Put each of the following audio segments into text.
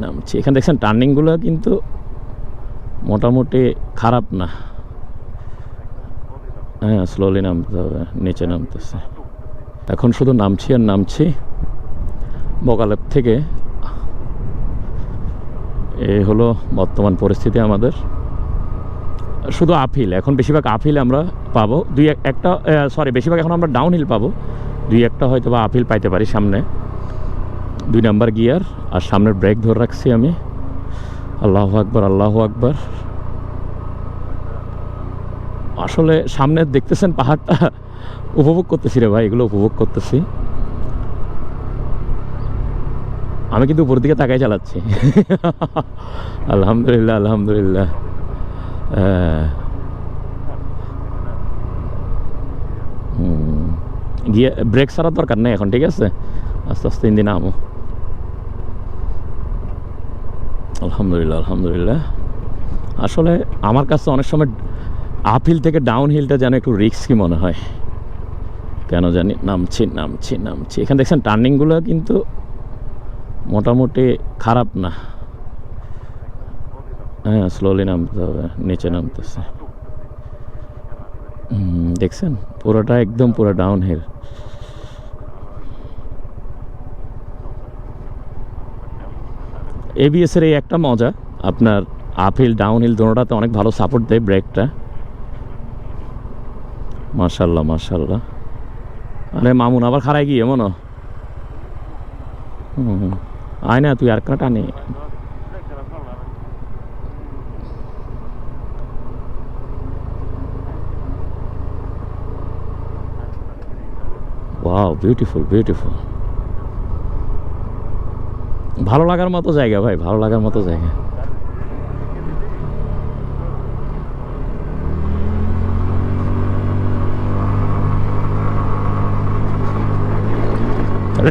নামছি। এখানে দেখছেন টার্নিংগুলো কিন্তু মোটামুটি খারাপ না। হ্যাঁ, স্লোলি নামতে হবে, নিচে নামতেছে। এখন শুধু নামছি আর নামছি বগালেপ থেকে। এই হলো বর্তমান পরিস্থিতি আমাদের। শুধু আপহিল, এখন বেশিরভাগ আপহিল আমরা পাবো, বেশিরভাগ এখন আমরা ডাউন হিল পাবো, দুই একটা হয়তো বা আপহিল পাইতে পারি সামনে। 2 নাম্বার গিয়ার আর সামনের ব্রেক ধরে রাখছি আমি। আল্লাহু আকবার, আল্লাহু আকবার। আসলে সামনে দেখতেছেন পাহাড়টা, উপভোগ করতেছি রে ভাই, এগুলো উপভোগ করতেছি। আমি কিন্তু উপরের দিকে তাকাই চালাচ্ছি। আলহামদুলিল্লাহ, আলহামদুলিল্লাহ। গিয়ে ব্রেক ছাড়ার দরকার নেই এখন, ঠিক আছে? আস্তে আস্তে ইঞ্জিন নামো। আলহামদুলিল্লাহ, আলহামদুলিল্লাহ। আসলে আমার কাছে অনেক সময় আপহিল থেকে ডাউন হিলটা যেন একটু রিস্কি মনে হয়, কেন জানি। নামছি নামছি নামছি। এখানে দেখছেন টার্নিংগুলো কিন্তু মোটামুটি খারাপ না। হ্যাঁ, স্লোলি নামতে হবে, নিচে নামতেছে। দেখছেন পুরোটা একদম পুরো ডাউন হিল। এবিএস এর এই একটা মজা, আপনার আপহিল ডাউন হিল দোনোটাতে অনেক ভালো সাপোর্ট দেয় ব্রেকটা। মাশাল্লাহ, মাশাল্লাহ। আরে মামুন আবার খারাই গিয়ে মনো। আয় না, তুই আর একটা টানি। Wow, beautiful, beautiful. ভালো লাগার মতো জায়গা ভাই, ভালো লাগার মতো জায়গা।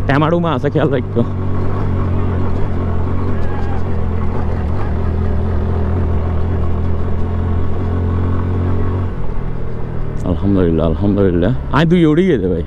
ট্যামাডুমা আছে, খেয়াল রাখো। আলহামদুলিল্লাহ, আলহামদুলিল্লাহ। আয় দুই উড়ি গেছে ভাই।